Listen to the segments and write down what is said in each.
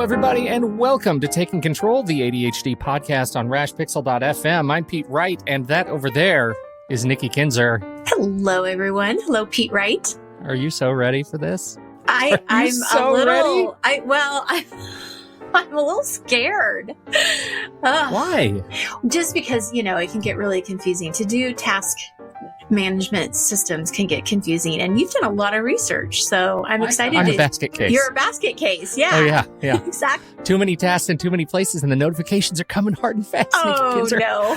everybody, and welcome to Taking Control, the ADHD podcast on rashpixel.fm. I'm Pete Wright, and that over there is Nikki Kinzer. Hello, everyone. Hello, Pete Wright. Are you so ready for this? I'm so a little ready? I'm a little scared. Why? Just because, it can get really confusing. To do task management systems can get confusing, and you've done a lot of research, so I'm excited. I'm a basket case. You're a basket case, yeah. Oh, yeah. Exactly. Too many tasks in too many places, and the notifications are coming hard and fast. Oh, Nikki Kinzer. no.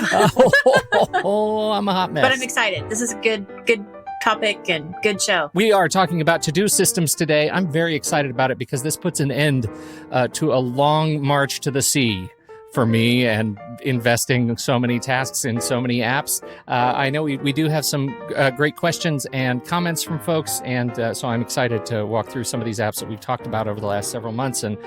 I'm a hot mess. But I'm excited. This is a good topic and good show. We are talking about to-do systems today. I'm very excited about it because this puts an end to a long march to the sea for me and investing so many tasks in so many apps. I know we do have some great questions and comments from folks, and so I'm excited to walk through some of these apps that we've talked about over the last several months and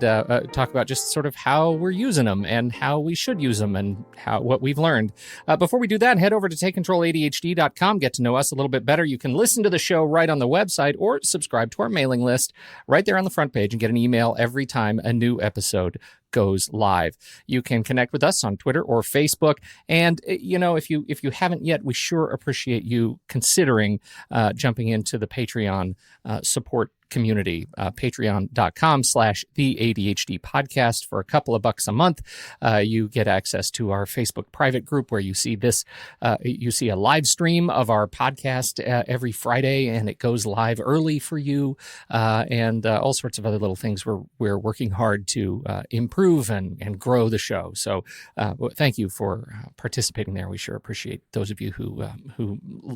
talk about just sort of how we're using them and how we should use them and what we've learned. Before we do that, head over to TakeControlADHD.com, get to know us a little bit better. You can listen to the show right on the website or subscribe to our mailing list right there on the front page and get an email every time a new episode goes live. You can connect with us on Twitter or Facebook. And, if you haven't yet, we sure appreciate you considering jumping into the Patreon support community, patreon.com/the ADHD podcast. For a couple of bucks a month, you get access to our Facebook private group where you see you see a live stream of our podcast every Friday, and it goes live early for you, and all sorts of other little things we're working hard to improve and grow the show. So thank you for participating there. We sure appreciate those of you who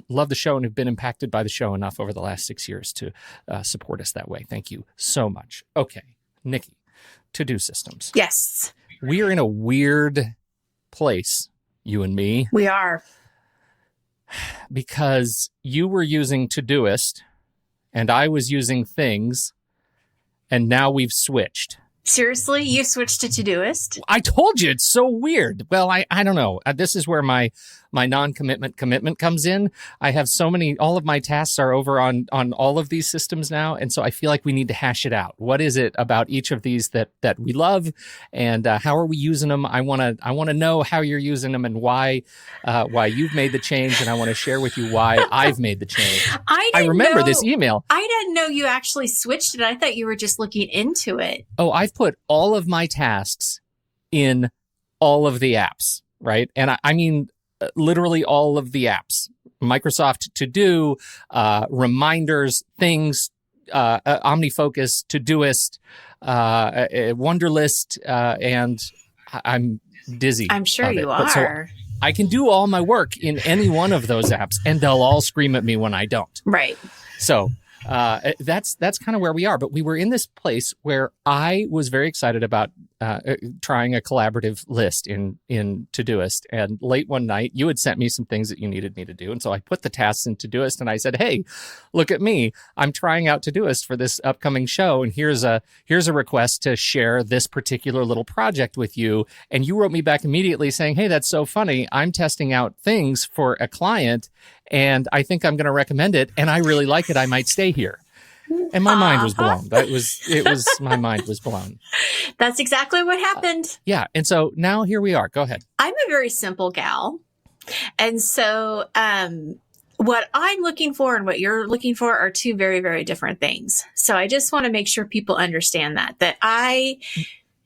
love the show and have been impacted by the show enough over the last 6 years to support us that way. Thank you so much. Okay, Nikki, to-do systems. Yes. We are in a weird place, you and me. We are. Because you were using Todoist and I was using Things, and now we've switched. Seriously? You switched to Todoist? I told you, it's so weird. Well, I don't know. This is where my non-commitment commitment comes in. I have all of my tasks are over on all of these systems now, and so I feel like we need to hash it out. What is it about each of these that we love, and how are we using them? I want to know how you're using them and why you've made the change, and I want to share with you why I've made the change. I remember this email. I didn't know you actually switched it. I thought you were just looking into it. Oh, I've put all of my tasks in all of the apps, right? And I mean literally all of the apps. Microsoft To-Do, Reminders, Things, OmniFocus, Todoist, Wunderlist, and I'm dizzy. I'm sure you are. So I can do all my work in any one of those apps, and they'll all scream at me when I don't. Right. So that's kind of where we are. But we were in this place where I was very excited about trying a collaborative list in Todoist. And late one night, you had sent me some things that you needed me to do. And so I put the tasks in Todoist and I said, hey, look at me. I'm trying out Todoist for this upcoming show. And here's a request to share this particular little project with you. And you wrote me back immediately saying, hey, that's so funny. I'm testing out Things for a client, and I think I'm going to recommend it. And I really like it. I might stay here. And my mind was blown. My mind was blown. That's exactly what happened. Yeah. And so now here we are. Go ahead. I'm a very simple gal. And so what I'm looking for and what you're looking for are two very, very different things. So I just want to make sure people understand that I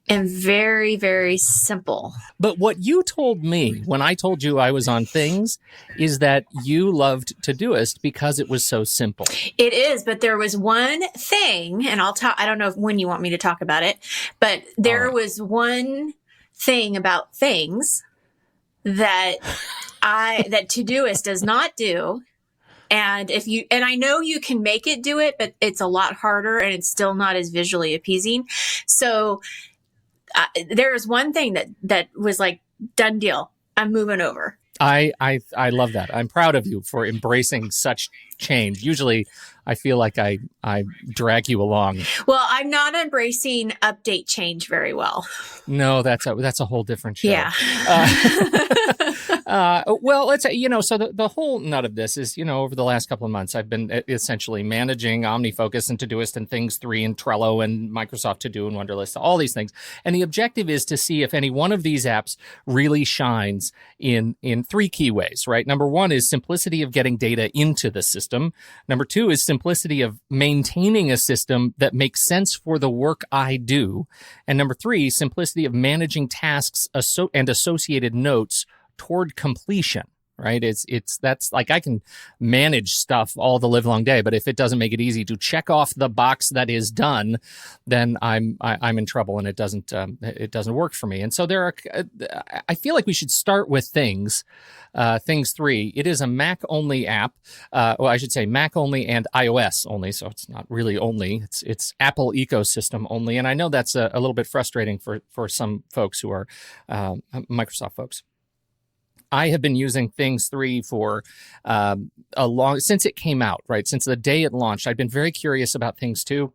am very, very simple. But what you told me when I told you I was on Things is that you loved Todoist because it was so simple. It is, but there was one thing, and I don't know when you want me to talk about it, but there was one thing about Things that that Todoist does not do. And I know you can make it do it, but it's a lot harder and it's still not as visually appeasing. So there is one thing that was like, done deal. I'm moving over. I love that. I'm proud of you for embracing such change. Usually I feel like I drag you along. Well, I'm not embracing update change very well. No, that's a whole different show. Yeah. Well, let's say, so the whole nut of this is, over the last couple of months, I've been essentially managing OmniFocus and Todoist and Things 3 and Trello and Microsoft To Do and Wunderlist, all these things. And the objective is to see if any one of these apps really shines in three key ways, right? Number one is simplicity of getting data into the system. Number two is simplicity of maintaining a system that makes sense for the work I do. And number three, simplicity of managing tasks and associated notes toward completion, right? That's like I can manage stuff all the live long day, but if it doesn't make it easy to check off the box that is done, then I'm in trouble and it doesn't work for me. And so I feel like we should start with Things 3. It is a Mac only app. Well, I should say Mac only and iOS only. So it's not really only, it's Apple ecosystem only. And I know that's a little bit frustrating for some folks who are Microsoft folks. I have been using Things 3 for since it came out, right? Since the day it launched, I've been very curious about Things 2.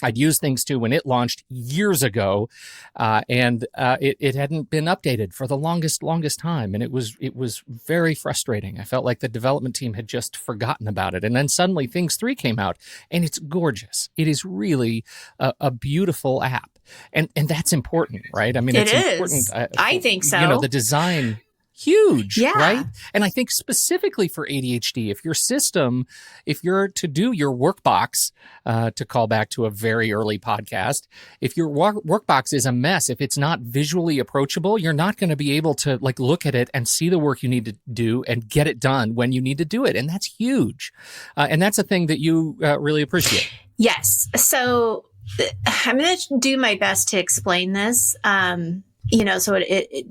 I'd used Things 2 when it launched years ago, and it hadn't been updated for the longest time, and it was very frustrating. I felt like the development team had just forgotten about it, and then suddenly Things 3 came out, and it's gorgeous. It is really a beautiful app, and that's important, right? I mean, it's important. I think so. The design. Huge, yeah. Right? And I think specifically for ADHD, if you're to do your workbox, to call back to a very early podcast, if your workbox is a mess, if it's not visually approachable, you're not going to be able to look at it and see the work you need to do and get it done when you need to do it. And that's huge. And that's a thing that you really appreciate. Yes. So I'm going to do my best to explain this. So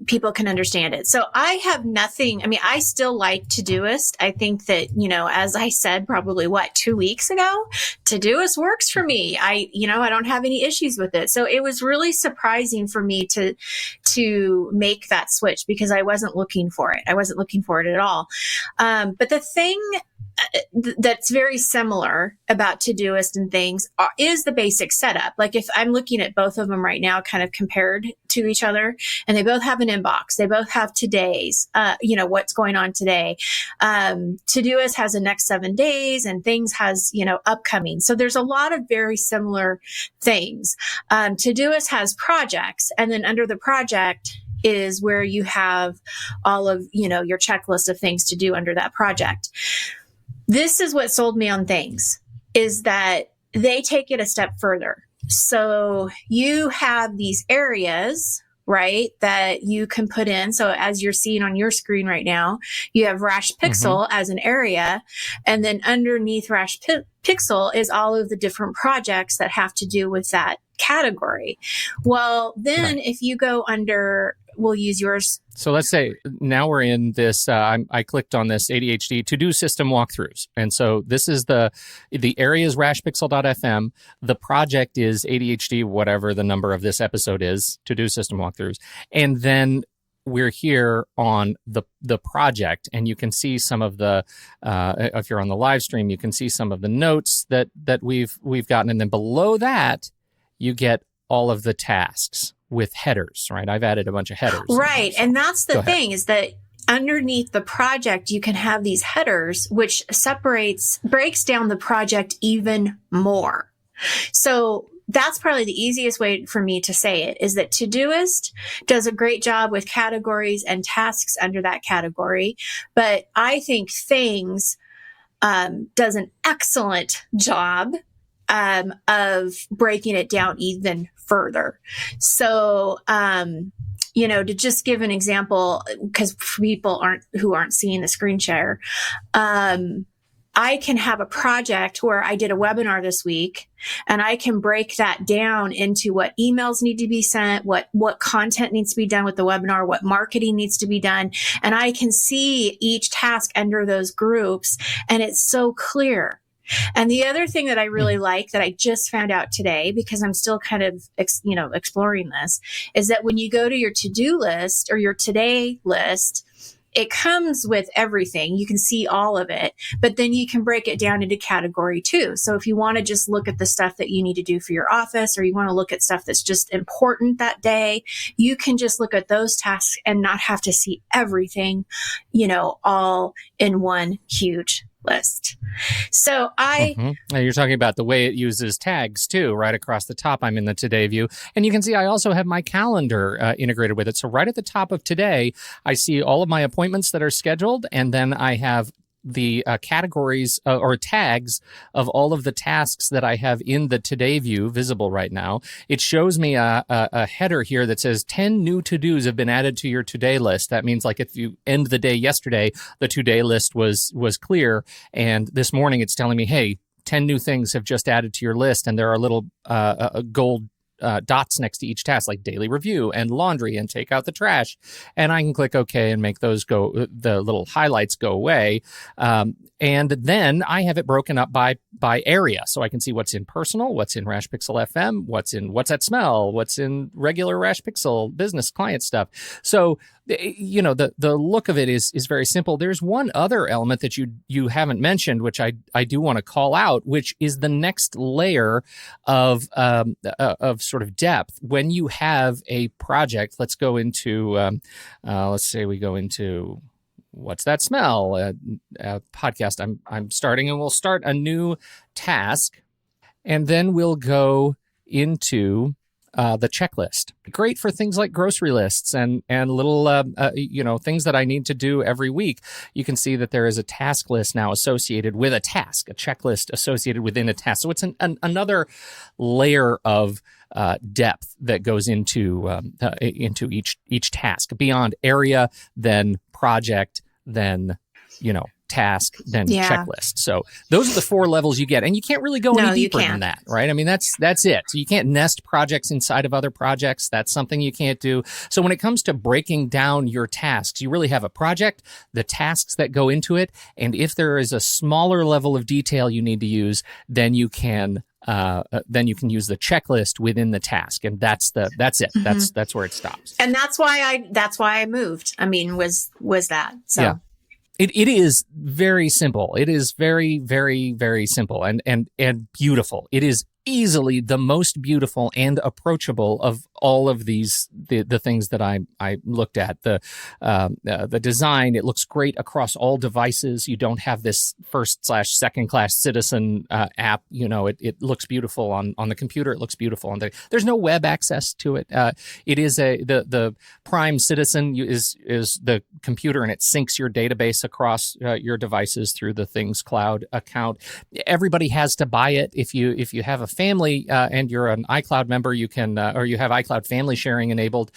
people can understand it. So I have nothing. I mean, I still like Todoist. I think that, as I said, probably 2 weeks ago, Todoist works for me. I don't have any issues with it. So it was really surprising for me to make that switch because I wasn't looking for it. I wasn't looking for it at all. But the thing that's very similar about Todoist and Things is the basic setup. Like if I'm looking at both of them right now, kind of compared to each other, and they both have an inbox. They both have today's, what's going on today. Todoist has the next 7 days and Things has, upcoming. So there's a lot of very similar things. Todoist has projects, and then under the project is where you have all of, your checklist of things to do under that project. This is what sold me on Things, is that they take it a step further. So you have these areas, right, that you can put in. So as you're seeing on your screen right now, you have Rash Pixel as an area. And then underneath Rash Pixel is all of the different projects that have to do with that category. Well, then if you go under, we'll use yours. So let's say now we're in this, I clicked on this ADHD to-do system walkthroughs. And so this is the area is rashpixel.fm. The project is ADHD, whatever the number of this episode is, to-do system walkthroughs. And then we're here on the project, and you can see some of the, if you're on the live stream, you can see some of the notes that we've gotten. And then below that, you get all of the tasks with headers, right? I've added a bunch of headers. Right. And that's the thing, is that underneath the project, you can have these headers, which breaks down the project even more. So that's probably the easiest way for me to say it, is that Todoist does a great job with categories and tasks under that category. But I think Things does an excellent job of breaking it down even further. So, to just give an example, because people who aren't seeing the screen share, I can have a project where I did a webinar this week, and I can break that down into what emails need to be sent, what content needs to be done with the webinar, what marketing needs to be done. And I can see each task under those groups, and it's so clear. And the other thing that I really like, that I just found out today, because I'm still kind of, exploring this, is that when you go to your to-do list or your today list, it comes with everything. You can see all of it, but then you can break it down into category too. So if you want to just look at the stuff that you need to do for your office, or you want to look at stuff that's just important that day, you can just look at those tasks and not have to see everything, all in one huge list. So And you're talking about the way it uses tags too, right across the top. I'm in the Today view, and you can see I also have my calendar integrated with it. So right at the top of Today, I see all of my appointments that are scheduled, and then I have the categories or tags of all of the tasks that I have in the Today view visible right now. It shows me a header here that says 10 new to-dos have been added to your Today list. That means like if you end the day yesterday, the Today list was clear. And this morning it's telling me, hey, 10 new things have just added to your list. And there are little gold dots next to each task, like daily review and laundry and take out the trash. And I can click OK and make those go, the little highlights go away. And then I have it broken up by area. So I can see what's in personal, what's in Rash Pixel FM, what's that smell, what's in regular Rash Pixel business client stuff. So, the look of it is very simple. There's one other element that you haven't mentioned, which I do want to call out, which is the next layer of sort of depth. When you have a project, let's go into, let's say we go into What's That Smell? Podcast I'm starting, and we'll start a new task, and then we'll go into the checklist. Great for things like grocery lists and little things that I need to do every week. You can see that there is a task list now associated with a task, a checklist associated within a task. So it's another layer of depth that goes into each task, beyond area, then project, then task, then checklist. So those are the 4 levels you get, and you can't really go any deeper than that, right? I mean, that's it. So you can't nest projects inside of other projects. That's something you can't do. So when it comes to breaking down your tasks, you really have a project, the tasks that go into it, and if there is a smaller level of detail you need to use, then you can use the checklist within the task, and that's it. Mm-hmm. That's where it stops. And that's why I moved. I mean, was that so? Yeah. It is very simple. It is very, very, very simple and beautiful. It is easily the most beautiful and approachable of all of these the things that I looked at. The design, it looks great across all devices. You don't have this first/second class citizen app. It looks beautiful on the computer. It looks beautiful on there's no web access to it. It is the Prime Citizen is the computer, and it syncs your database across your devices through the Things Cloud account. Everybody has to buy it. If you have a family and you're an iCloud member, you can or you have iCloud family sharing enabled.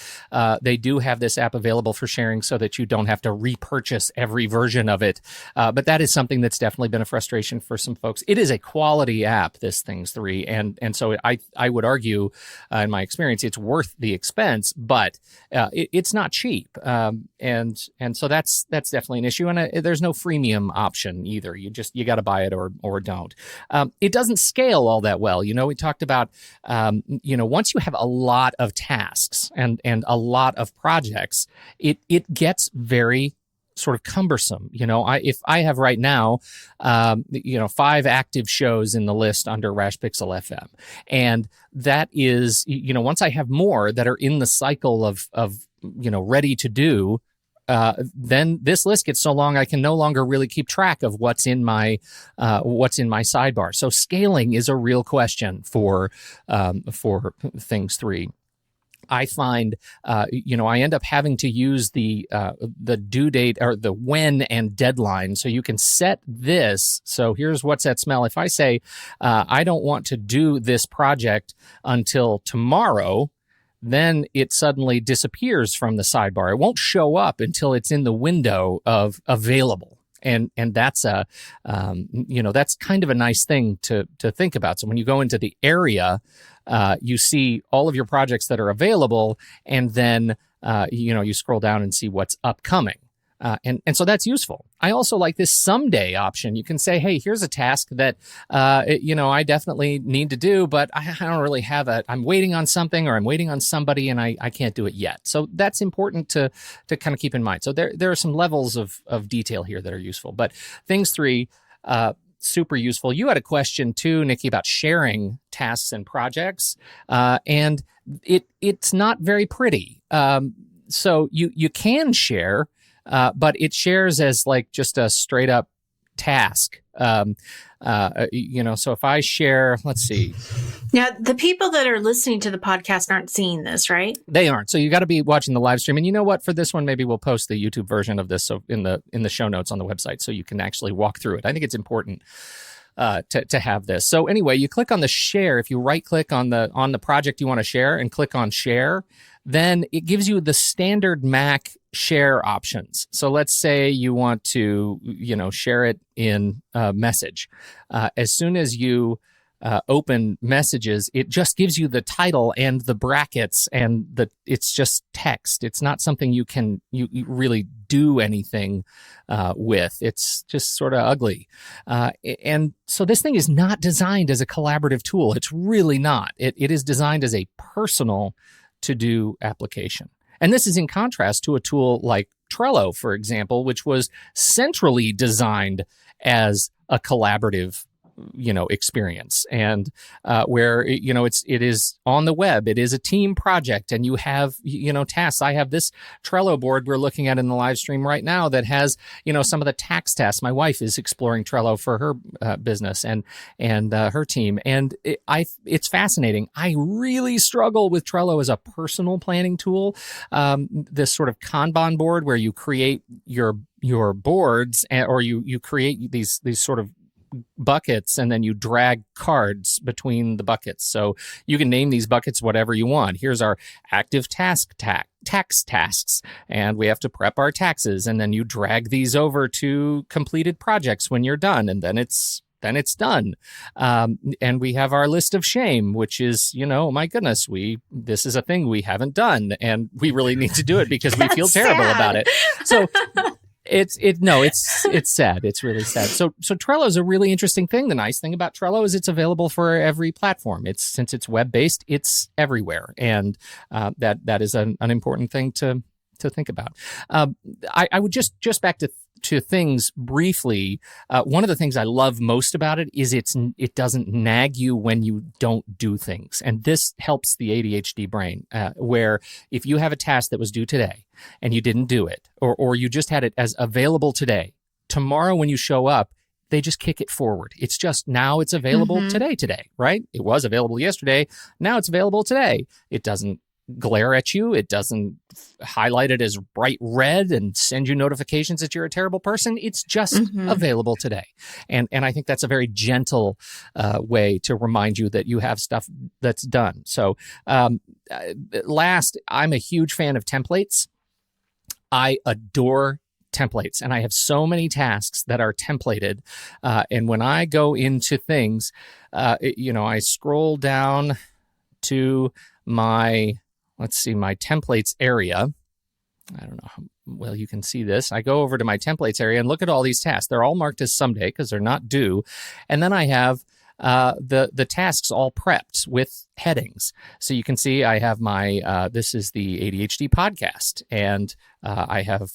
They do have this app available for sharing so that you don't have to repurchase every version of it. But that is something that's definitely been a frustration for some folks. It is a quality app, this Things 3, and so I would argue, in my experience, it's worth the expense, but it's not cheap. And so that's definitely an issue. And there's no freemium option either. You got to buy it or don't. It doesn't scale all that well. We talked about, once you have a lot of tasks and a lot of projects, it gets very sort of cumbersome. If I have right now, 5 active shows in the list under Rash Pixel FM, and that is, once I have more that are in the cycle of ready to do, then this list gets so long I can no longer really keep track of what's in my sidebar. So scaling is a real question for Things 3. I find, I end up having to use the due date or the when and deadline. So you can set this. So here's What's That Smell. If I say, I don't want to do this project until tomorrow, then it suddenly disappears from the sidebar. It won't show up until it's in the window of available. And that's that's kind of a nice thing to think about. So when you go into the area, you see all of your projects that are available, and then you scroll down and see what's upcoming. And so that's useful. I also like this someday option. You can say, hey, here's a task that, I definitely need to do, but I don't really have I'm waiting on something or I'm waiting on somebody and I can't do it yet. So that's important to kind of keep in mind. So there are some levels of detail here that are useful. But things 3, super useful. You had a question too, Nikki, about sharing tasks and projects. And it's not very pretty. So you can share, but it shares as like just a straight up task. So if I share, let's see. Now, the people that are listening to the podcast aren't seeing this, right? They aren't. So you got to be watching the live stream. And you know what? For this one, maybe we'll post the YouTube version of this so in the show notes on the website so you can actually walk through it. I think it's important to have this. So anyway, you click on the share. If you right click on the project you want to share and click on share, then it gives you the standard Mac share options. So let's say you want to, share it in message. As soon as you open messages, it just gives you the title and the brackets and it's just text. It's not something you really do anything with. It's just sort of ugly. And so this thing is not designed as a collaborative tool. It's really not. It is designed as a personal to-do application. And this is in contrast to a tool like Trello, for example, which was centrally designed as a collaborative experience, and where it is on the web. It is a team project, and you have tasks. I have this Trello board we're looking at in the live stream right now that has some of the tax tasks. My wife is exploring Trello for her business and her team, and it's fascinating. I really struggle with Trello as a personal planning tool. This sort of Kanban board where you create your boards, or you create these sort of buckets, and then you drag cards between the buckets. So you can name these buckets whatever you want. Here's our active tax tasks, and we have to prep our taxes. And then you drag these over to completed projects when you're done, and then it's done. And we have our list of shame, which is, my goodness, this is a thing we haven't done, and we really need to do it because we feel terrible about it. So it's sad. It's really sad. So Trello is a really interesting thing. The nice thing about Trello is it's available for every platform. Since it's web-based, it's everywhere. And that is an important thing to think about. I would just back to things briefly. One of the things I love most about it is it doesn't nag you when you don't do things. And this helps the ADHD brain, where if you have a task that was due today and you didn't do it, or you just had it as available today, tomorrow when you show up, they just kick it forward. It's just now it's available today, right? It was available yesterday. Now it's available today. It doesn't glare at you. It doesn't highlight it as bright red and send you notifications that you're a terrible person. It's just available today. And I think that's a very gentle way to remind you that you have stuff that's done. So last, I'm a huge fan of templates. I adore templates, and I have so many tasks that are templated. And when I go into things, I scroll down to my templates area. I don't know how well you can see this. I go over to my templates area and look at all these tasks. They're all marked as someday because they're not due. And then I have the tasks all prepped with headings. So you can see I have my, this is the ADHD podcast, and I have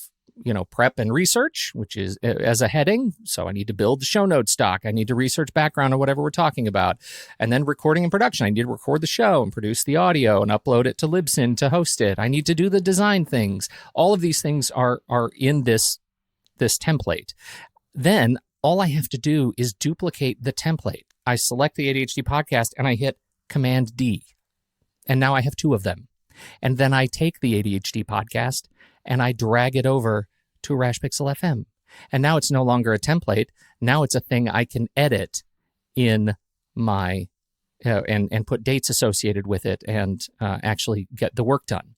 prep and research, which is as a heading. So I need to build the show notes doc. I need to research background on whatever we're talking about. And then recording and production. I need to record the show and produce the audio and upload it to Libsyn to host it. I need to do the design things. All of these things are in this template. Then all I have to do is duplicate the template. I select the ADHD podcast and I hit Command D. And now I have 2 of them. And then I take the ADHD podcast and I drag it over to Rash Pixel FM. And now it's no longer a template. Now it's a thing I can edit in my, and put dates associated with it and actually get the work done.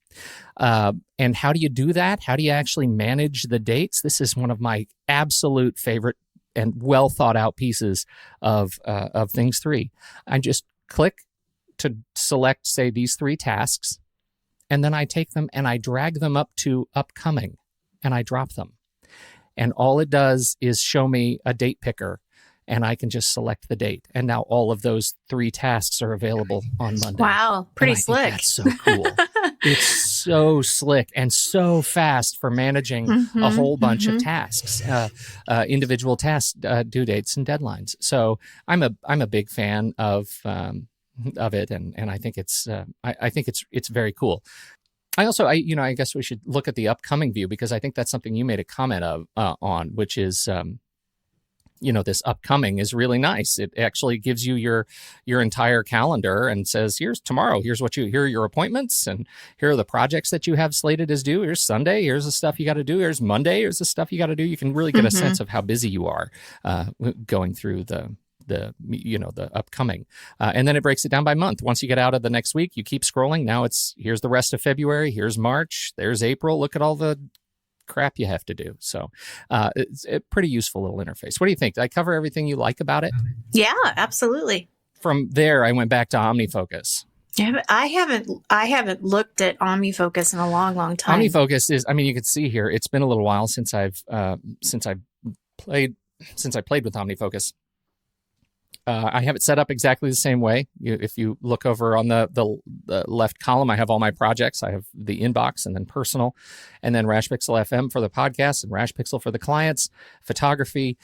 And how do you do that? How do you actually manage the dates? This is one of my absolute favorite and well thought out pieces of Things 3. I just click to select, say, these 3 tasks. And then I take them and I drag them up to upcoming and I drop them. And all it does is show me a date picker, and I can just select the date. And now all of those 3 tasks are available on Monday. Wow, pretty slick. That's so cool. It's so slick and so fast for managing a whole bunch of tasks, individual task due dates and deadlines. So I'm a big fan of it, and I think it's it's very cool. I guess we should look at the upcoming view, because I think that's something you made a comment on, which is, this upcoming is really nice. It actually gives you your entire calendar and says, here's tomorrow, here are your appointments, and here are the projects that you have slated as due. Here's Sunday, here's the stuff you got to do. Here's Monday, here's the stuff you got to do. You can really get a sense of how busy you are going through the upcoming. And then it breaks it down by month. Once you get out of the next week, you keep scrolling. Now here's the rest of February, here's March, there's April. Look at all the crap you have to do. So it's a pretty useful little interface. What do you think? Did I cover everything you like about it? Yeah, absolutely. From there, I went back to OmniFocus. Yeah, but I haven't looked at OmniFocus in a long, long time. OmniFocus is, you can see here, it's been a little while since I played with OmniFocus. I have it set up exactly the same way. If you look over on the left column, I have all my projects. I have the inbox, and then personal, and then RashPixel FM for the podcast, and RashPixel for the clients, photography,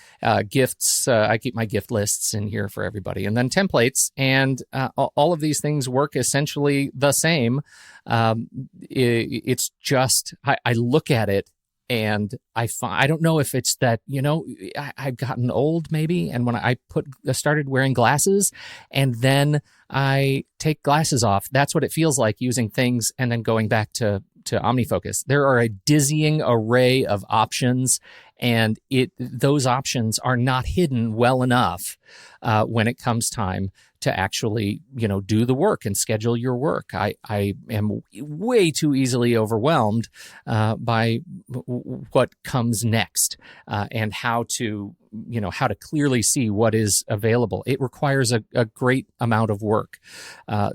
gifts. I keep my gift lists in here for everybody, and then templates. And all of these things work essentially the same. It's just, I look at it, and I don't know if it's that, I've gotten old maybe. And when I started wearing glasses, and then I take glasses off, that's what it feels like using things and then going back to OmniFocus. There are a dizzying array of options, and those options are not hidden well enough when it comes time to actually, do the work and schedule your work. I am way too easily overwhelmed by what comes next and how to clearly see what is available. It requires a great amount of work.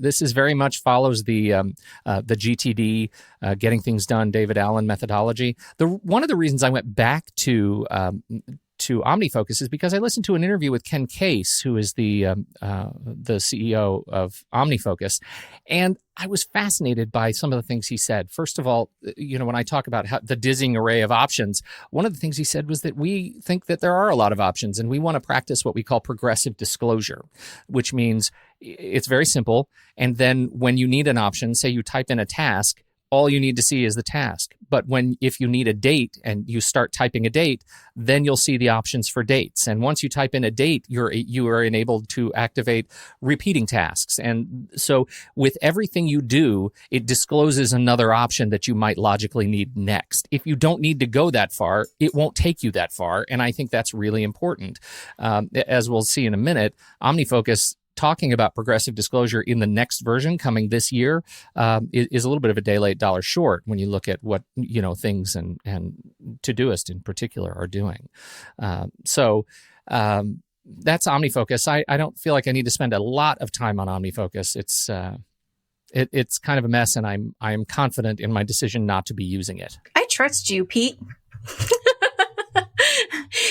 This is very much follows the GTD, getting things done, David Allen methodology. One of the reasons I went back to OmniFocus is because I listened to an interview with Ken Case, who is the CEO of OmniFocus, and I was fascinated by some of the things he said. First of all, when I talk about the dizzying array of options, one of the things he said was that we think that there are a lot of options, and we want to practice what we call progressive disclosure, which means it's very simple. And then when you need an option, say you type in a task, all you need to see is the task. But if you need a date and you start typing a date, then you'll see the options for dates. And once you type in a date, you are enabled to activate repeating tasks. And so with everything you do, it discloses another option that you might logically need next. If you don't need to go that far, it won't take you that far. And I think that's really important. As we'll see in a minute, OmniFocus, talking about progressive disclosure in the next version coming this year, is a little bit of a day late, dollar short when you look at what things and Todoist in particular are doing. So that's OmniFocus. I don't feel like I need to spend a lot of time on OmniFocus. It's kind of a mess, and I'm confident in my decision not to be using it. I trust you, Pete.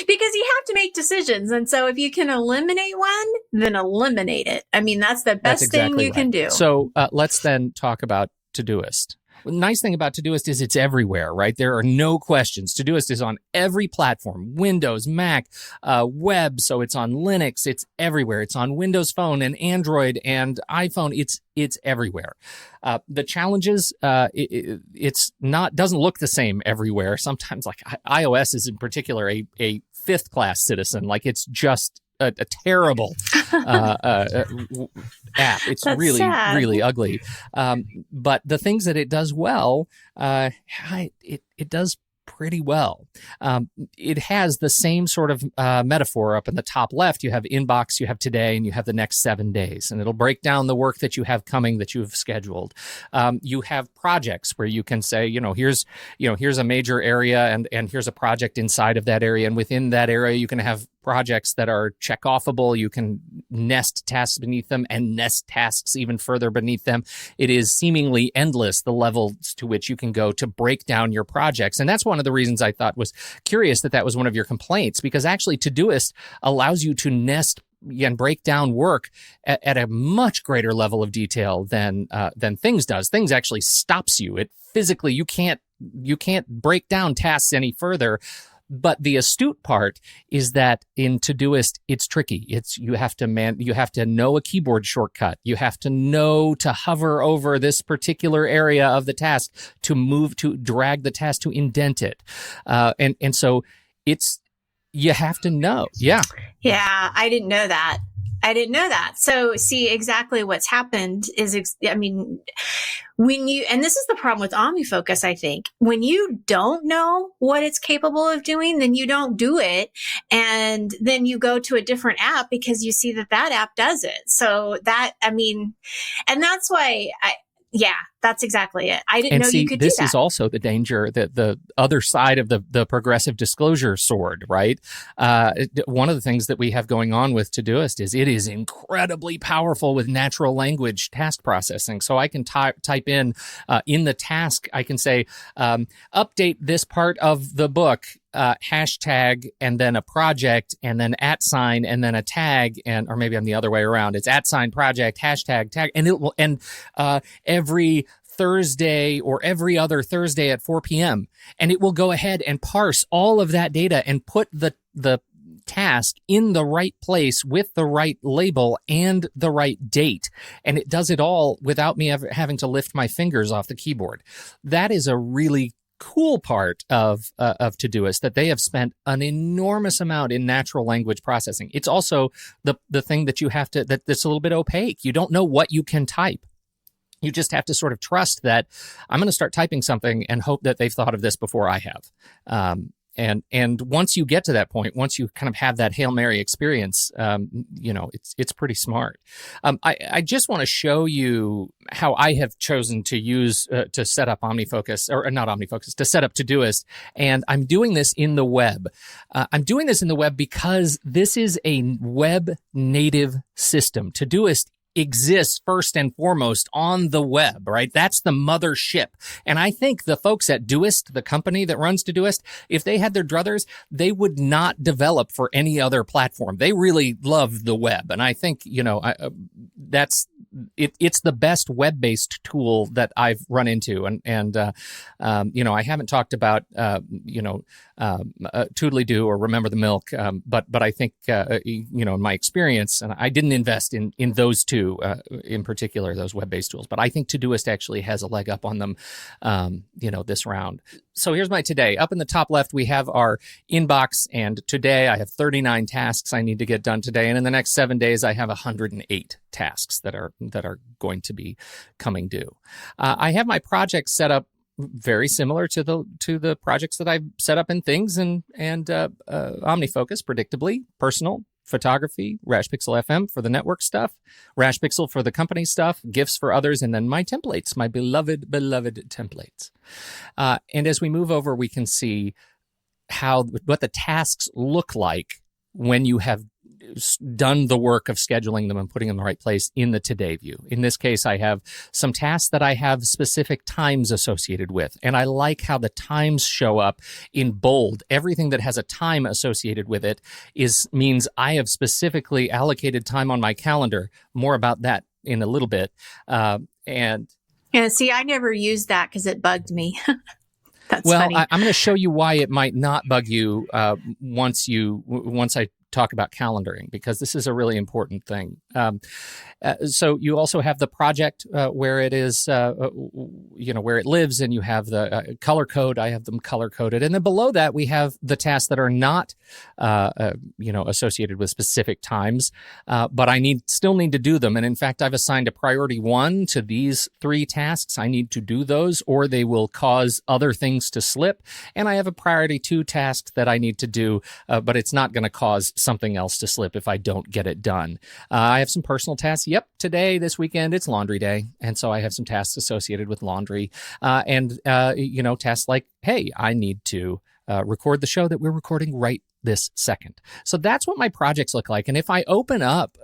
Because you have to make decisions. And so if you can eliminate one, then eliminate it. That's the best thing you can do. So let's then talk about Todoist. The nice thing about Todoist is it's everywhere, right? There are no questions. Todoist is on every platform, Windows, Mac, web. So it's on Linux. It's everywhere. It's on Windows Phone and Android and iPhone. It's everywhere. The challenges, it's not, doesn't look the same everywhere. Sometimes, like iOS is in particular a fifth class citizen. Like it's just a terrible app. It's That's really, sad. really ugly. But the things that it does well, it does pretty well. It has the same sort of metaphor up in the top left. You have inbox, you have today, and you have the next 7 days. And it'll break down the work that you have coming that you've scheduled. You have projects where you can say, here's a major area and here's a project inside of that area. And within that area, you can have projects that are check-offable. You can nest tasks beneath them and nest tasks even further beneath them. It is seemingly endless, the levels to which you can go to break down your projects. And that's one of the reasons I thought was curious that was one of your complaints, because actually Todoist allows you to nest and break down work at a much greater level of detail than Things does. Things actually stops you. It physically, you can't break down tasks any further. But the astute part is that in Todoist, it's tricky. You have to know a keyboard shortcut. You have to know to hover over this particular area of the task to drag the task, to indent it. And so you have to know. Yeah. Yeah. I didn't know that. So see, exactly what's happened is, and this is the problem with OmniFocus, I think, when you don't know what it's capable of doing, then you don't do it. And then you go to a different app because you see that app does it. So and that's why that's exactly it. I didn't know you could do that. This is also the danger, that the other side of the progressive disclosure sword, right? One of the things that we have going on with Todoist is it is incredibly powerful with natural language task processing. So I can type in the task, I can say, update this part of the book, hashtag, and then a project, and then @ and then a tag, or maybe I'm the other way around. It's @ project, hashtag, tag, and it will, and every Thursday or every other Thursday at 4 p.m. And it will go ahead and parse all of that data and put the task in the right place with the right label and the right date. And it does it all without me ever having to lift my fingers off the keyboard. That is a really cool part of Todoist, that they have spent an enormous amount in natural language processing. It's also the thing that you have to, that's a little bit opaque. You don't know what you can type. You just have to sort of trust that I'm going to start typing something and hope that they've thought of this before I have. And once you get to that point, once you kind of have that Hail Mary experience, it's pretty smart. I just want to show you how I have chosen to use to set up OmniFocus, or not OmniFocus, to set up Todoist. And I'm doing this in the web. I'm doing this in the web because this is a web native system. Todoist exists first and foremost on the web, right? That's the mothership. And I think the folks at Doist, the company that runs Todoist, if they had their druthers, they would not develop for any other platform. They really love the web. And I think, it's the best web-based tool that I've run into. And I haven't talked about, Toodly-Doo or Remember the Milk. But I think, in my experience, and I didn't invest in those two, in particular, those web-based tools, but I think Todoist actually has a leg up on them, this round. So here's my today. Up in the top left, we have our inbox, and today I have 39 tasks I need to get done today. And in the next 7 days, I have 108 tasks that are going to be coming due. I have my projects set up very similar to the projects that I've set up in Things and OmniFocus, predictably. Personal, photography, RashPixel FM for the network stuff, RashPixel for the company stuff, gifts for others, and then my templates, my beloved templates. And as we move over, we can see what the tasks look like when you have done the work of scheduling them and putting them in the right place in the Today view. In this case, I have some tasks that I have specific times associated with, and I like how the times show up in bold. Everything that has a time associated with it means I have specifically allocated time on my calendar. More about that in a little bit. See, I never used that because it bugged me. That's funny. I'm going to show you why it might not bug you once I talk about calendaring, because this is a really important thing. So you also have the project where it is, where it lives, and you have the color code. I have them color coded, and then below that we have the tasks that are not, associated with specific times, but I still need to do them. And in fact, I've assigned a priority 1 to these 3 tasks. I need to do those, or they will cause other things to slip. And I have a priority 2 task that I need to do, but it's not going to cause something else to slip if I don't get it done. I have some personal tasks. Yep, today, this weekend, it's laundry day. And so I have some tasks associated with laundry. And tasks like, hey, I need to record the show that we're recording right this second. So that's what my projects look like. And if I open up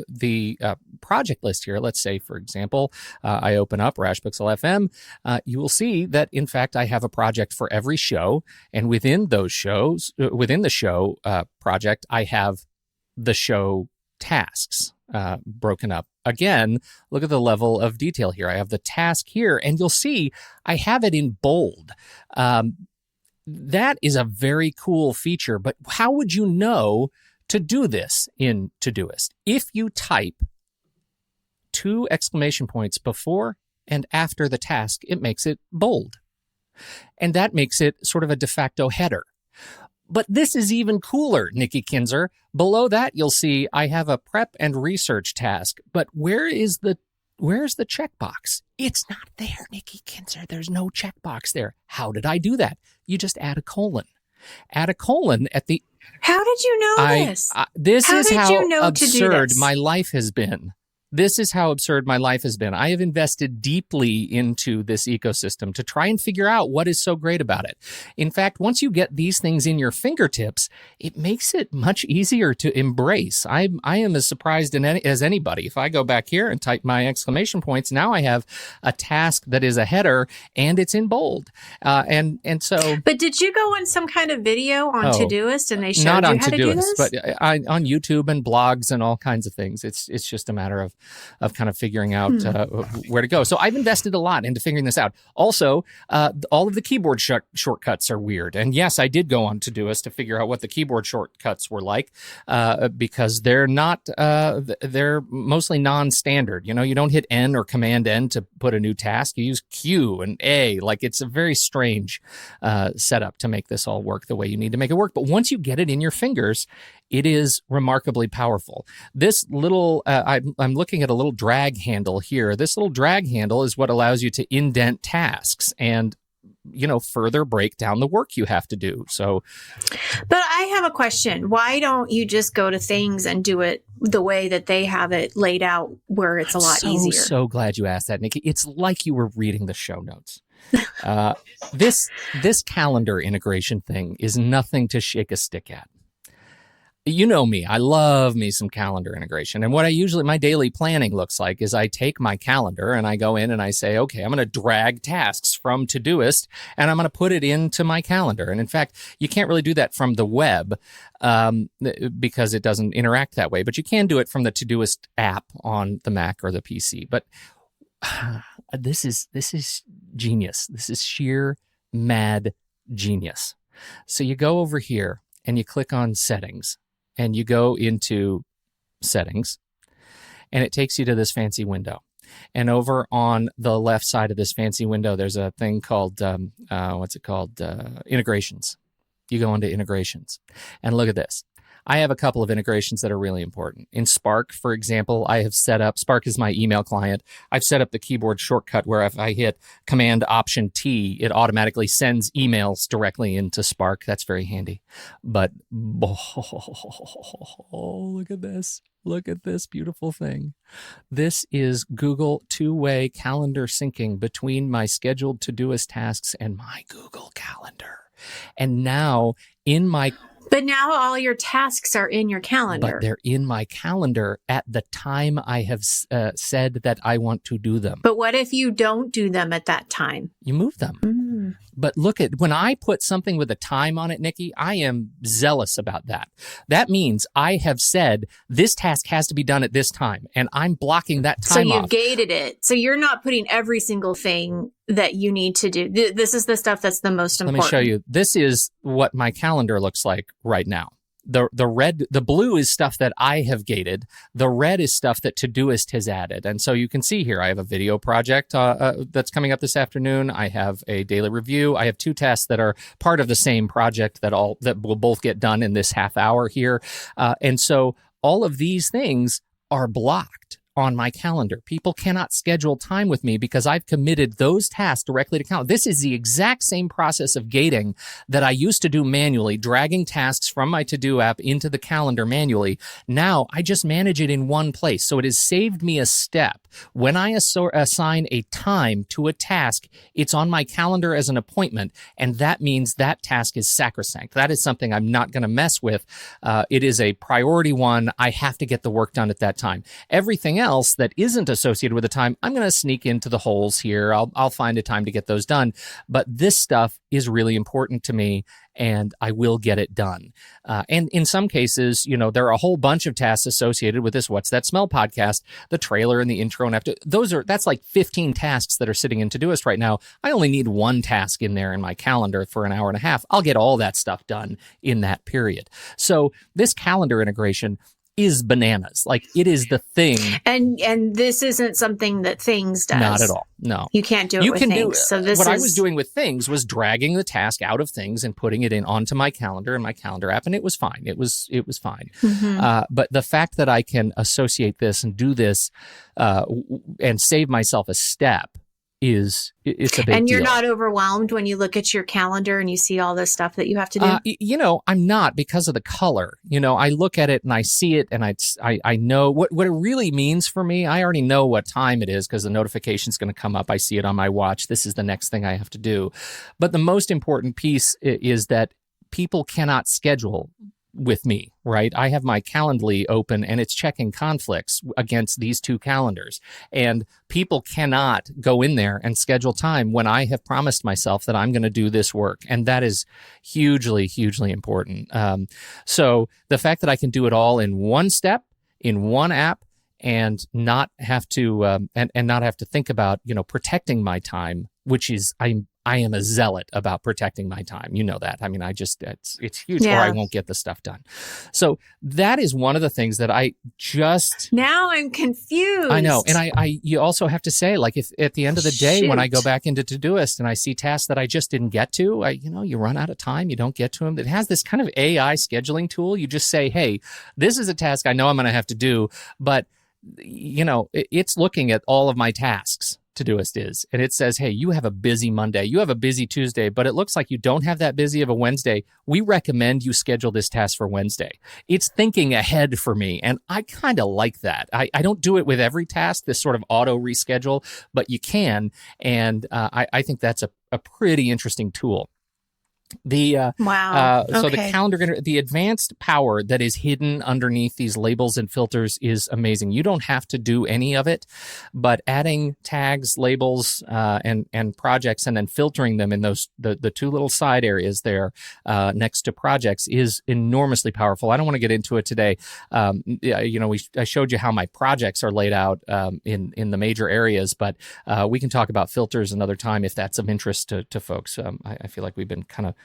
the project list here, let's say, for example, I open up Rashpixel FM, you will see that, in fact, I have a project for every show. And within those shows, within the show project, I have the show tasks broken up. Again, look at the level of detail here. I have the task here, and you'll see I have it in bold. That is a very cool feature, but how would you know to do this in Todoist? If you type 2 exclamation points before and after the task, it makes it bold. And that makes it sort of a de facto header. But this is even cooler, Nikki Kinzer. Below that, you'll see I have a prep and research task. But where's the checkbox? It's not there, Nikki Kinzer. There's no checkbox there. How did I do that? You just add a colon. Add a colon at the... How did you know this? This How is did how you know to do absurd this? my life has been. This is how absurd my life has been. I have invested deeply into this ecosystem to try and figure out what is so great about it. In fact, once you get these things in your fingertips, it makes it much easier to embrace. I am as surprised as anybody. If I go back here and type my exclamation points, now I have a task that is a header and it's in bold. And so... But did you go on some kind of video on Todoist and they showed not you on how to do this? But on YouTube and blogs and all kinds of things. It's just a matter of kind of figuring out where to go. So I've invested a lot into figuring this out. Also, all of the keyboard shortcuts are weird. And yes, I did go on Todoist to figure out what the keyboard shortcuts were like because they're not, they're mostly non-standard. You know, you don't hit N or Command N to put a new task. You use Q and A. Like, it's a very strange setup to make this all work the way you need to make it work. But once you get it in your fingers, it is remarkably powerful. This little, I'm looking at a little drag handle here. This little drag handle is what allows you to indent tasks and, you know, further break down the work you have to do. So, but I have a question. Why don't you just go to things and do it the way that they have it laid out, where it's a lot easier? So glad you asked that, Nikki. It's like you were reading the show notes. This calendar integration thing is nothing to shake a stick at. You know me, I love me some calendar integration. And what my daily planning looks like is I take my calendar and I go in and I say, okay, I'm going to drag tasks from Todoist and I'm going to put it into my calendar. And in fact, you can't really do that from the web because it doesn't interact that way, but you can do it from the Todoist app on the Mac or the PC. But this is genius. This is sheer mad genius. So you go over here and you click on settings. And you go into settings, and it takes you to this fancy window. And over on the left side of this fancy window, there's a thing called, integrations. You go into integrations. And look at this. I have a couple of integrations that are really important. In Spark, for example, I have set up, Spark is my email client. I've set up the keyboard shortcut where if I hit Command Option T, it automatically sends emails directly into Spark. That's very handy. But, look at this. Look at this beautiful thing. This is Google two-way calendar syncing between my scheduled Todoist tasks and my Google Calendar. And now But now all your tasks are in your calendar. But they're in my calendar at the time I have said that I want to do them. But what if you don't do them at that time? You move them. But look at, when I put something with a time on it, Nikki, I am zealous about that. That means I have said this task has to be done at this time, and I'm blocking that time off. So you've gated it. So you're not putting every single thing that you need to do. This is the stuff that's the most important. Let me show you. This is what my calendar looks like right now. The blue is stuff that I have gated. The red is stuff that Todoist has added. And so you can see here, I have a video project that's coming up this afternoon. I have a daily review. I have 2 tasks that are part of the same project that will both get done in this half hour here. And so all of these things are blocked on my calendar. People cannot schedule time with me because I've committed those tasks directly to calendar. This is the exact same process of gating that I used to do manually, dragging tasks from my to-do app into the calendar manually. Now I just manage it in one place. So it has saved me a step. When I assign a time to a task, it's on my calendar as an appointment, and that means that task is sacrosanct. That is something I'm not going to mess with. It is a priority one. I have to get the work done at that time. Everything else that isn't associated with a time, I'm going to sneak into the holes here. I'll find a time to get those done. But this stuff is really important to me, and I will get it done. And in some cases, there are a whole bunch of tasks associated with this What's That Smell podcast, the trailer and the intro and after. That's like 15 tasks that are sitting in Todoist right now. I only need one task in there in my calendar for an hour and a half. I'll get all that stuff done in that period. So this calendar integration is bananas. Like, it is the thing. And this isn't something that Things does. Not at all. No. You can't do it with Things. So I was doing with Things was dragging the task out of Things and putting it in onto my calendar and my calendar app, and it was fine. It was fine. Mm-hmm. But the fact that I can associate this and do this and save myself a step it's a big deal. And you're not overwhelmed when you look at your calendar and you see all this stuff that you have to do? I'm not, because of the color. I look at it and I see it, and I know what it really means for me. I already know what time it is because the notification's going to come up. I see it on my watch. This is the next thing I have to do. But the most important piece is that people cannot schedule with me, right? I have my Calendly open, and it's checking conflicts against these two calendars. And people cannot go in there and schedule time when I have promised myself that I'm going to do this work. And that is hugely, hugely important. So the fact that I can do it all in one step, in one app, and not have to not have to think about protecting my time, which is I am a zealot about protecting my time. You know that. I mean, it's huge, or I won't get the stuff done. So that is one of the things that I just... Now I'm confused. I know. And you also have to say, like, if at the end of the day, when I go back into Todoist and I see tasks that I just didn't get to, you run out of time, you don't get to them. It has this kind of AI scheduling tool. You just say, hey, this is a task I know I'm going to have to do, but it's looking at all of my tasks. Todoist is. And it says, hey, you have a busy Monday, you have a busy Tuesday, but it looks like you don't have that busy of a Wednesday. We recommend you schedule this task for Wednesday. It's thinking ahead for me. And I kind of like that. I don't do it with every task, this sort of auto reschedule, but you can. And I think that's a pretty interesting tool. Wow. So the calendar, the advanced power that is hidden underneath these labels and filters is amazing. You don't have to do any of it, but adding tags, labels, and projects, and then filtering them in those the two little side areas there next to projects is enormously powerful. I don't want to get into it today. I showed you how my projects are laid out in the major areas, but we can talk about filters another time if that's of interest to folks. I feel like we've been kind of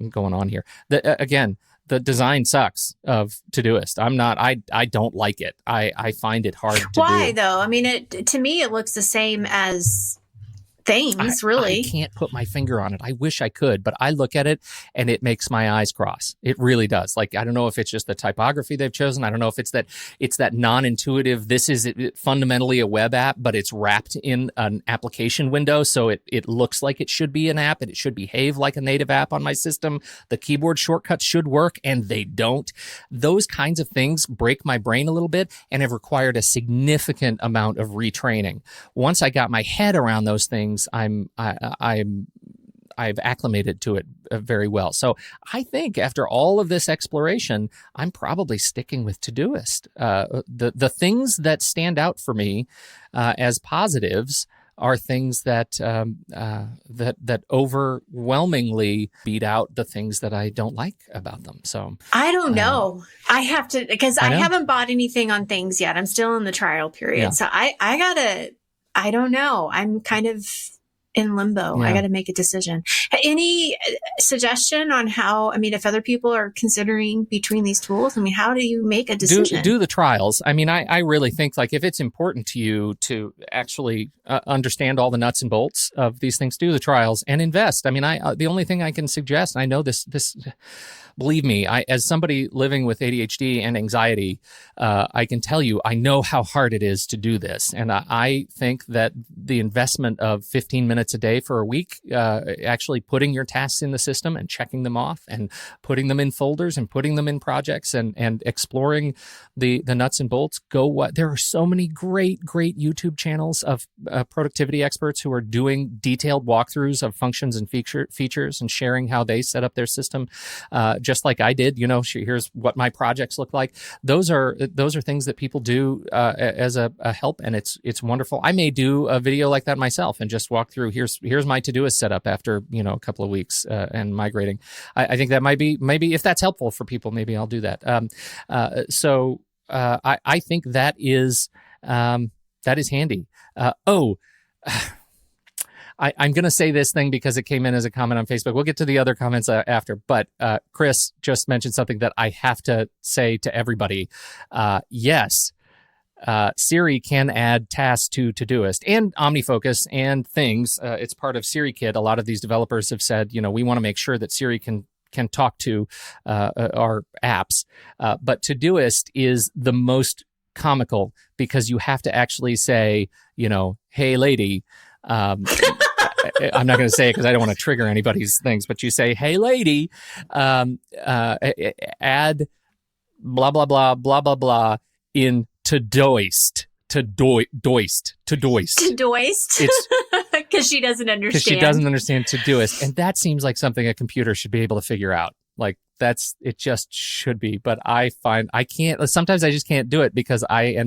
going on here. The design sucks of Todoist. I don't like it. I find it hard to do. Why though? I mean, to me, it looks the same as Things, really. I can't put my finger on it. I wish I could, but I look at it and it makes my eyes cross. It really does. Like, I don't know if it's just the typography they've chosen. I don't know if it's that non-intuitive, this is fundamentally a web app, but it's wrapped in an application window. So it looks like it should be an app, and it should behave like a native app on my system. The keyboard shortcuts should work, and they don't. Those kinds of things break my brain a little bit and have required a significant amount of retraining. Once I got my head around those things, I've acclimated to it very well. So I think after all of this exploration, I'm probably sticking with Todoist. The things that stand out for me as positives are things that overwhelmingly beat out the things that I don't like about them. So I don't know. I have to, because I haven't bought anything on Things yet. I'm still in the trial period. Yeah. So I don't know. I'm kind of in limbo. Yeah. I got to make a decision. Any suggestion on how, if other people are considering between these tools, how do you make a decision? Do the trials. I really think, like, if it's important to you to actually understand all the nuts and bolts of these things, do the trials and invest. The only thing I can suggest, I know this believe me, as somebody living with ADHD and anxiety, I can tell you, I know how hard it is to do this. And I think that the investment of 15 minutes a day for a week, actually putting your tasks in the system and checking them off and putting them in folders and putting them in projects and exploring the nuts and bolts, there are so many great YouTube channels of productivity experts who are doing detailed walkthroughs of functions and features and sharing how they set up their system, just like I did. Here's what my projects look like. Those are things that people do as a help, and it's wonderful. I may do a video like that myself and just walk through. Here's my Todoist setup after a couple of weeks and migrating. I think that maybe if that's helpful for people, maybe I'll do that. I think that is handy. I'm going to say this thing because it came in as a comment on Facebook. We'll get to the other comments after. But Chris just mentioned something that I have to say to everybody. Yes, Siri can add tasks to Todoist and OmniFocus and things. It's part of SiriKit. A lot of these developers have said, we want to make sure that Siri can talk to our apps. But Todoist is the most comical because you have to actually say, hey, lady. I'm not going to say it because I don't want to trigger anybody's things, but you say, hey, lady, add blah, blah, blah, blah, blah, blah in Todoist. Todoist. Because she doesn't understand. Because she doesn't understand Todoist. And that seems like something a computer should be able to figure out. Like it just should be. But I find I can't, sometimes I just can't do it because I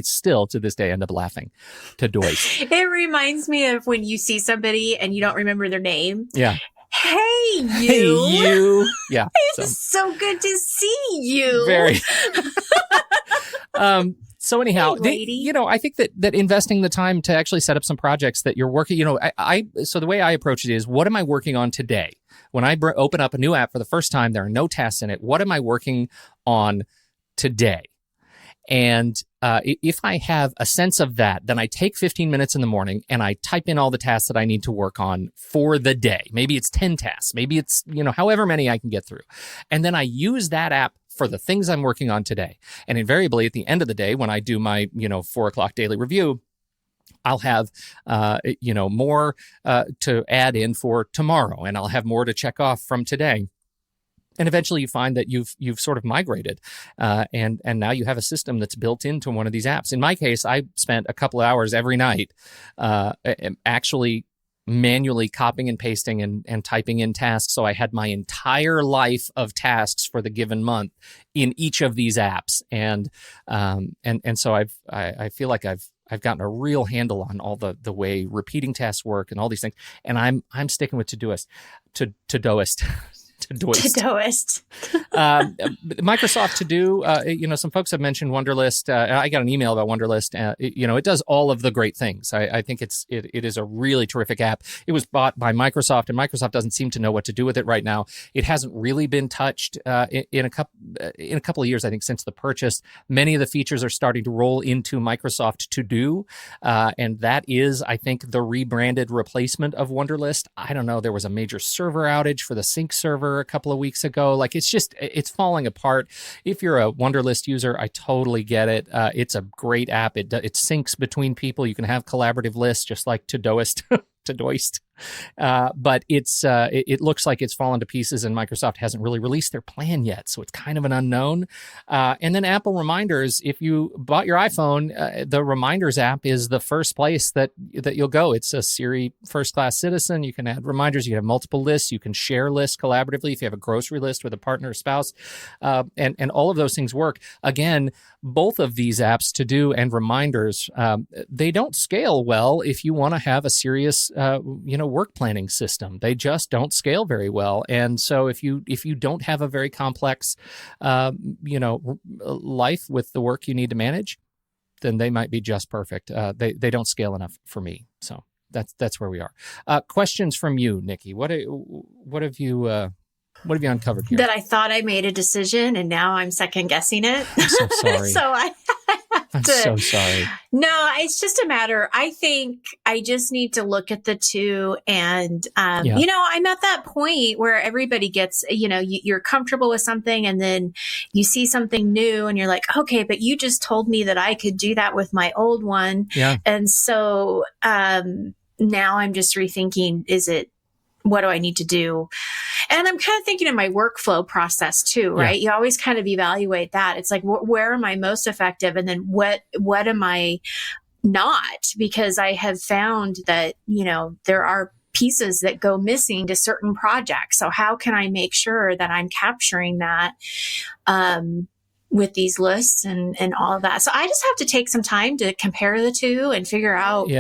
still to this day end up laughing. Todoist. It reminds me of when you see somebody and you don't remember their name. Yeah. Hey, you. Hey, you. Yeah. It's so good to see you. Very. So anyhow, hey, I think that investing the time to actually set up some projects that you're working, so the way I approach it is, what am I working on today? When I open up a new app for the first time, there are no tasks in it. What am I working on today? And if I have a sense of that, then I take 15 minutes in the morning and I type in all the tasks that I need to work on for the day. Maybe it's 10 tasks. Maybe it's, however many I can get through. And then I use that app for the things I'm working on today. And invariably at the end of the day, when I do my, 4:00 daily review, I'll have, more to add in for tomorrow, and I'll have more to check off from today. And eventually you find that you've sort of migrated, and now you have a system that's built into one of these apps. In my case, I spent a couple of hours every night actually manually copying and pasting and typing in tasks. So I had my entire life of tasks for the given month in each of these apps. And so I feel like I've gotten a real handle on all the way repeating tasks work and all these things. And I'm sticking with Todoist. Todoist. Microsoft To Do, some folks have mentioned Wunderlist. I got an email about Wunderlist. It does all of the great things. I think it is a really terrific app. It was bought by Microsoft, and Microsoft doesn't seem to know what to do with it right now. It hasn't really been touched in a couple of years, I think, since the purchase. Many of the features are starting to roll into Microsoft To Do, and that is, I think, the rebranded replacement of Wunderlist. I don't know. There was a major server outage for the sync server a couple of weeks ago. Like, it's falling apart. If you're a Wunderlist user, I totally get it. It's a great app. It syncs between people. You can have collaborative lists just like Todoist. Todoist. But it looks like it's fallen to pieces, and Microsoft hasn't really released their plan yet, so it's kind of an unknown. And then Apple Reminders, if you bought your iPhone, the Reminders app is the first place that you'll go. It's a Siri first-class citizen. You can add reminders. You can have multiple lists. You can share lists collaboratively if you have a grocery list with a partner or spouse. And all of those things work. Again, both of these apps, To Do and Reminders, they don't scale well if you want to have a serious work planning system. They just don't scale very well. And so if you don't have a very complex life with the work you need to manage, then they might be just perfect. They don't scale enough for me. So that's where we are. Questions from you, Nikki. What have you uncovered here? That I thought I made a decision and now I'm second guessing it. I'm so sorry. So I'm so sorry. No, it's just a matter. I think I just need to look at the two. And, I'm at that point where everybody gets, you're comfortable with something and then you see something new and you're like, okay, but you just told me that I could do that with my old one. Yeah. And so, now I'm just rethinking, what do I need to do? And I'm kind of thinking of my workflow process too, right? You always kind of evaluate that. It's like, where am I most effective? And then what am I not? Because I have found that, there are pieces that go missing to certain projects. So how can I make sure that I'm capturing that, with these lists and all of that. So I just have to take some time to compare the two and figure out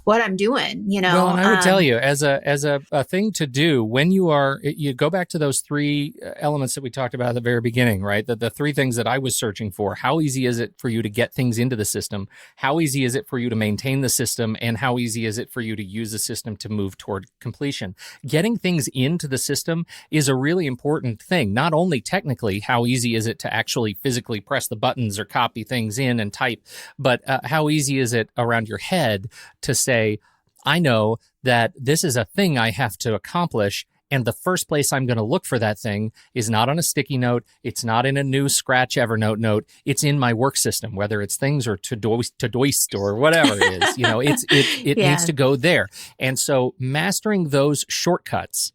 what I'm doing, Well, and I would tell you as a thing to do when you go back to those three elements that we talked about at the very beginning, right? The three things that I was searching for. How easy is it for you to get things into the system? How easy is it for you to maintain the system? And how easy is it for you to use the system to move toward completion? Getting things into the system is a really important thing. Not only technically, how easy is it to actually physically press the buttons or copy things in and type, but how easy is it around your head to say, I know that this is a thing I have to accomplish, and the first place I'm going to look for that thing is not on a sticky note. It's not in a new Scratch Evernote note. It's in my work system, whether it's things or Todoist or whatever it is. It needs to go there. And so mastering those shortcuts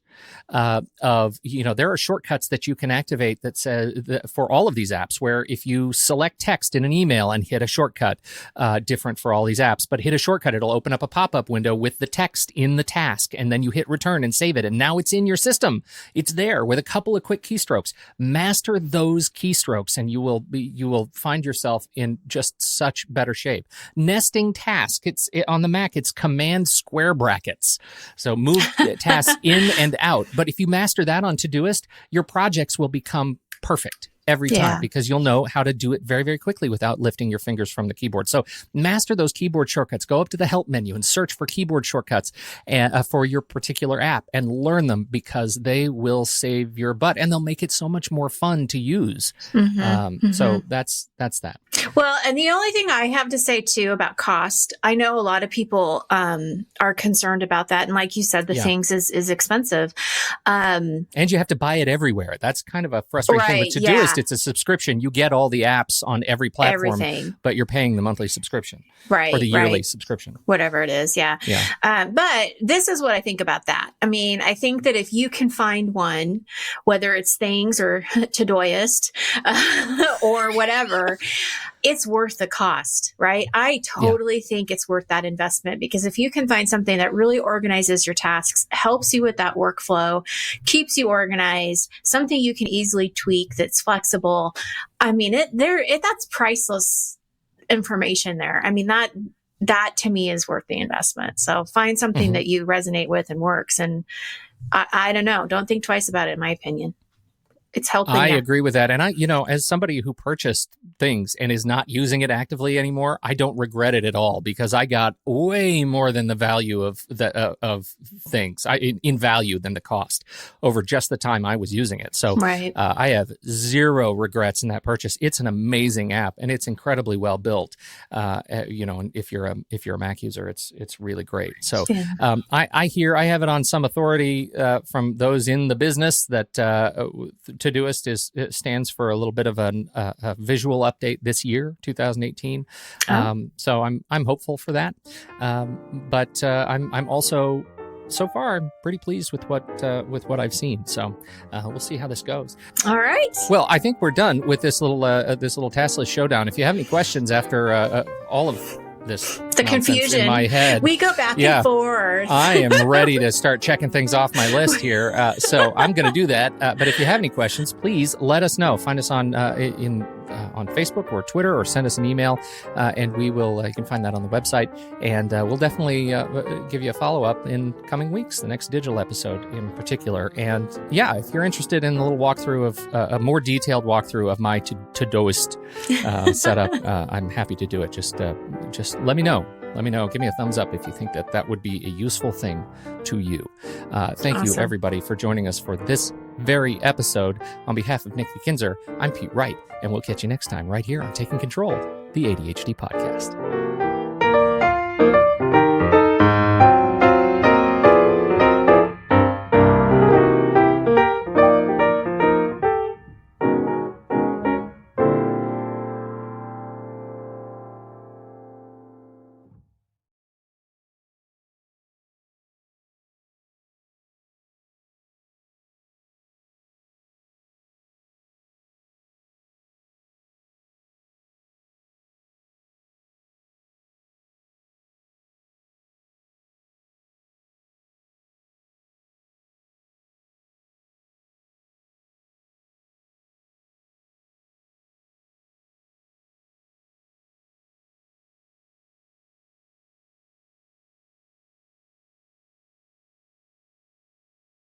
there are shortcuts that you can activate that says for all of these apps, where if you select text in an email and hit a shortcut, different for all these apps, but hit a shortcut, it'll open up a pop-up window with the text in the task, and then you hit return and save it, and now it's in your system. It's there with a couple of quick keystrokes. Master those keystrokes, and you will find yourself in just such better shape. Nesting task, on the Mac, it's command square brackets. So move tasks in and out. But if you master that on Todoist, your projects will become perfect every time because you'll know how to do it very, very quickly without lifting your fingers from the keyboard. So master those keyboard shortcuts. Go up to the help menu and search for keyboard shortcuts for your particular app and learn them, because they will save your butt and they'll make it so much more fun to use. So that's that. Well, and the only thing I have to say too about cost, I know a lot of people are concerned about that. And like you said, the things is expensive. And you have to buy it everywhere. That's kind of a frustrating thing with Todoist. It's a subscription. You get all the apps on every platform, but you're paying the monthly subscription. Right. Or the yearly subscription. Whatever it is. Yeah. But this is what I think about that. I mean, I think that if you can find one, whether it's Things or Todoist or whatever, it's worth the cost, right? I totally think it's worth that investment, because if you can find something that really organizes your tasks, helps you with that workflow, keeps you organized, something you can easily tweak that's flexible. I mean, that's priceless information there. I mean, that to me is worth the investment. So find something that you resonate with and works. And I don't know, don't think twice about it, in my opinion. It's helping. I agree with that. And as somebody who purchased things and is not using it actively anymore, I don't regret it at all, because I got way more than the value of things in value than the cost over just the time I was using it. So I have zero regrets in that purchase. It's an amazing app and it's incredibly well built. And if you're a Mac user, it's really great. So I have it on some authority from those in the business that Todoist stands for a little bit of a visual update this year, 2018. So I'm hopeful for that. But I'm also, so far, I'm pretty pleased with what I've seen. So we'll see how this goes. All right. Well, I think we're done with this little task list showdown. If you have any questions after all of the confusion in my head, we go back and forth. I am ready to start checking things off my list here, so I'm going to do that. But if you have any questions, please let us know. Find us on Facebook or Twitter, or send us an email, and we will. You can find that on the website, and we'll definitely give you a follow up in coming weeks. The next digital episode, in particular, and if you're interested in a little walkthrough of a more detailed walkthrough of my Todoist setup, I'm happy to do it. Just let me know. Let me know. Give me a thumbs up if you think that would be a useful thing to you. Thank you, everybody, for joining us for this very episode. On behalf of Nick Kinzer, I'm Pete Wright, and we'll catch you next time right here on Taking Control. the ADHD podcast.